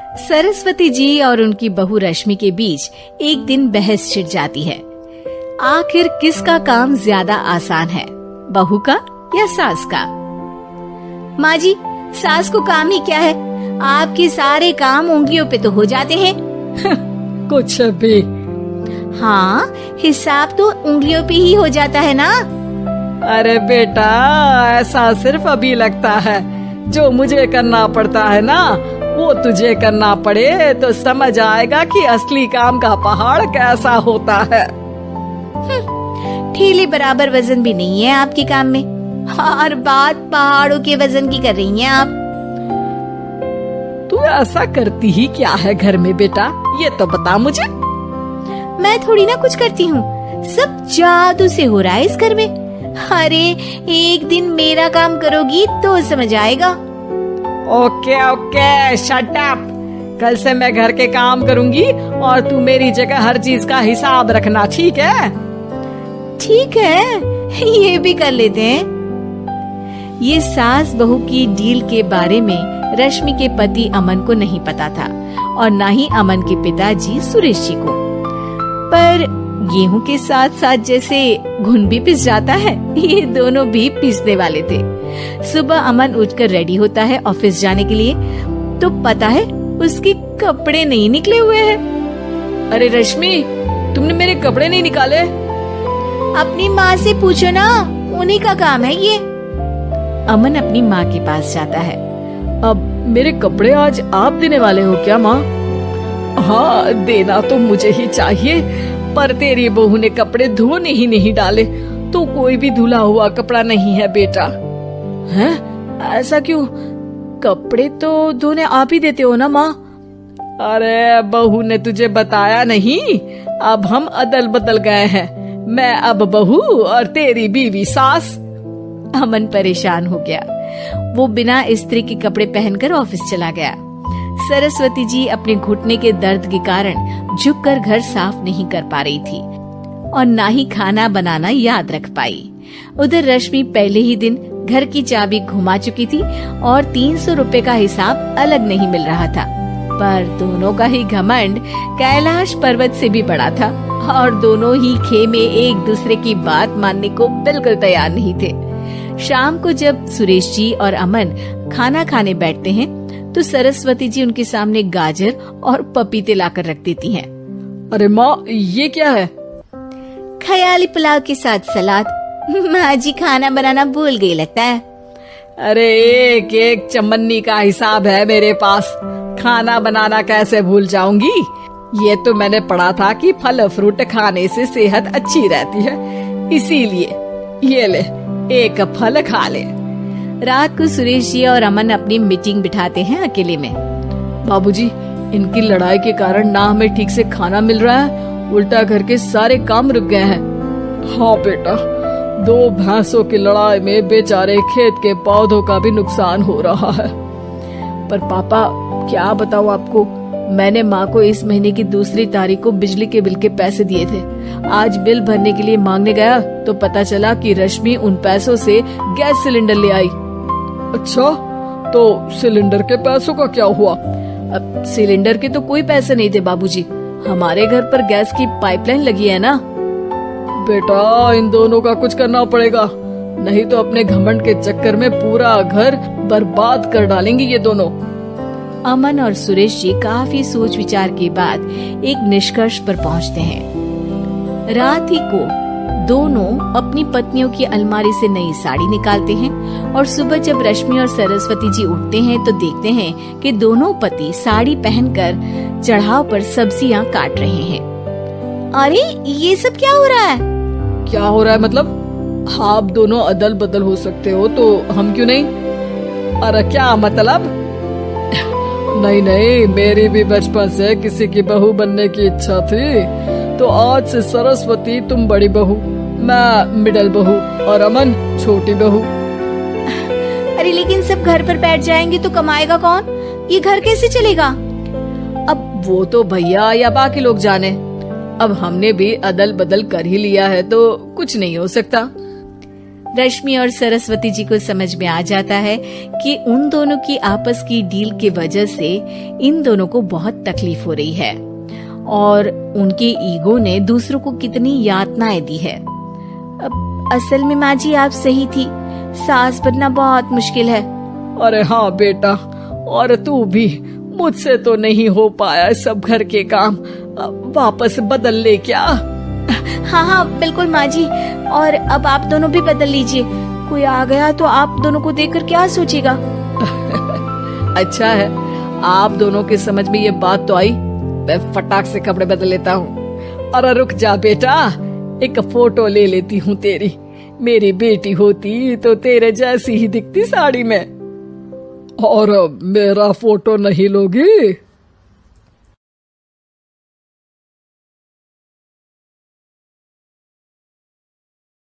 सरस्वती जी और उनकी बहू रश्मि के बीच एक दिन बहस छिड़ जाती है। आखिर किसका काम ज्यादा आसान है, बहू का या सास का? माँ जी, सास को काम ही क्या है, आपके सारे काम उंगलियों पे तो हो जाते हैं। कुछ भी। हाँ, हिसाब तो उंगलियों पे ही हो जाता है ना। अरे बेटा, ऐसा सिर्फ अभी लगता है, जो मुझे करना पड़ता है ना वो तुझे करना पड़े तो समझ आएगा कि असली काम का पहाड़ कैसा होता है। ठेले बराबर वजन भी नहीं है आपके काम में, और बात पहाड़ों के वजन की कर रही हैं आप। तू ऐसा करती ही क्या है घर में बेटा, ये तो बता मुझे। मैं थोड़ी ना कुछ करती हूँ, सब जादू से हो रहा है इस घर में। अरे एक दिन मेरा काम करोगी तो समझ आएगा। Okay okay, shut up. कल से मैं घर के काम करूंगी और तू मेरी जगह हर चीज का हिसाब रखना, ठीक है? ठीक है, ये भी कर लेते हैं। ये सास बहू की डील के बारे में रश्मि के पति अमन को नहीं पता था और न ही अमन के पिताजी सुरेश जी को। पर गेहूं के साथ साथ जैसे घुन भी पिस जाता है, ये दोनों भी पिसने वाले थे। सुबह अमन उठकर रेडी होता है ऑफिस जाने के लिए, तो पता है उसके कपड़े नहीं निकले हुए हैं। अरे रश्मि, तुमने मेरे कपड़े नहीं निकाले? अपनी माँ से पूछो ना, उन्हीं का काम है ये। अमन अपनी माँ के पास जाता है। अब मेरे कपड़े आज आप देने वाले हो क्या माँ? हाँ, देना तो मुझे ही चाहिए, पर तेरी बहू ने कपड़े धोने ही नहीं डाले, तो कोई भी धुला हुआ कपड़ा नहीं है बेटा। हैं? ऐसा क्यों? कपड़े तो धोने आप ही देते हो ना माँ? अरे बहू ने तुझे बताया नहीं, अब हम अदल बदल गए हैं, मैं अब बहू और तेरी बीवी सास। अमन परेशान हो गया। वो बिना इस्त्री के कपड़े पहनकर ऑफिस चला गया। सरस्वती जी अपने घुटने के दर्द के कारण झुककर घर साफ नहीं कर पा रही थी और ना ही खाना बनाना याद रख पाई। उधर रश्मि पहले ही दिन घर की चाबी घुमा चुकी थी और 300 रुपए का हिसाब अलग नहीं मिल रहा था। पर दोनों का ही घमंड कैलाश पर्वत से भी बड़ा था और दोनों ही खेमे एक दूसरे की बात मानने को बिल्कुल तैयार नहीं थे। शाम को जब सुरेश जी और अमन खाना खाने बैठते हैं तो सरस्वती जी उनके सामने गाजर और पपीते लाकर रख देती हैं। अरे माँ, ये क्या है? ख्याली पुलाव के साथ सलाद। माँ जी खाना बनाना भूल गई लगता है। अरे एक एक चमन्नी का हिसाब है मेरे पास, खाना बनाना कैसे भूल जाऊंगी? ये तो मैंने पढ़ा था कि फल फ्रूट खाने से सेहत अच्छी रहती है, इसीलिए ये ले एक फल खा ले। रात को सुरेश जी और अमन अपनी मीटिंग बिठाते हैं अकेले में। बाबूजी, इनकी लड़ाई के कारण ना हमें ठीक से खाना मिल रहा है, उल्टा घर के सारे काम रुक गए हैं। हाँ बेटा, 2 भैंसों की लड़ाई में बेचारे खेत के पौधों का भी नुकसान हो रहा है। पर पापा, क्या बताऊं आपको, मैंने माँ को इस महीने की 2 तारीख को बिजली के बिल के पैसे दिए थे। आज बिल भरने के लिए मांगने गया तो पता चला कि रश्मि उन पैसों से गैस सिलेंडर ले आई। अच्छा, तो सिलेंडर के पैसों का क्या हुआ? अब सिलेंडर के तो कोई पैसे नहीं थे बाबूजी, हमारे घर पर गैस की पाइपलाइन लगी है ना। बेटा, इन दोनों का कुछ करना पड़ेगा, नहीं तो अपने घमंड के चक्कर में पूरा घर बर्बाद कर डालेंगे ये दोनों। अमन और सुरेश जी काफी सोच विचार के बाद एक निष्कर्ष पर पहुंचते हैं। रात ही को दोनों अपनी पत्नियों की अलमारी से नई साड़ी निकालते हैं और सुबह जब रश्मि और सरस्वती जी उठते हैं तो देखते हैं कि दोनों पति साड़ी पहनकर चढ़ाव पर सब्जियां काट रहे हैं। अरे ये सब क्या हो रहा है? क्या हो रहा है मतलब? आप दोनों अदल बदल हो सकते हो तो हम क्यों नहीं? अरे क्या मतलब? नहीं नहीं, मेरी भी बचपन से किसी की बहू बनने की इच्छा थी, तो आज से सरस्वती तुम बड़ी बहू, मैं मिडल बहू और अमन छोटी बहू। अरे लेकिन सब घर पर बैठ जाएंगे तो कमाएगा कौन? ये घर कैसे चलेगा? अब वो तो भैया या बाकी लोग जाने, अब हमने भी अदल बदल कर ही लिया है तो कुछ नहीं हो सकता। रश्मि और सरस्वती जी को समझ में आ जाता है कि उन दोनों की आपस की डील की वजह से इन दोनों को बहुत तकलीफ हो रही है और उनके ईगो ने दूसरों को कितनी यातनाएं दी है। असल में माँ जी आप सही थी, सास बनना बहुत मुश्किल है। अरे हाँ बेटा, और तू भी, मुझसे तो नहीं हो पाया सब घर के काम, वापस बदल ले क्या? हाँ हाँ बिल्कुल माँ जी, और अब आप दोनों भी बदल लीजिए, कोई आ गया तो आप दोनों को देखकर क्या सोचेगा। अच्छा है, आप दोनों के समझ में ये बात तो आई, मैं फटाक से कपड़े बदल लेता हूँ। अरे रुक जा बेटा, एक फोटो ले लेती हूँ तेरी, मेरी बेटी होती तो तेरे जैसी ही दिखती साड़ी में। और मेरा फोटो नहीं लोगी?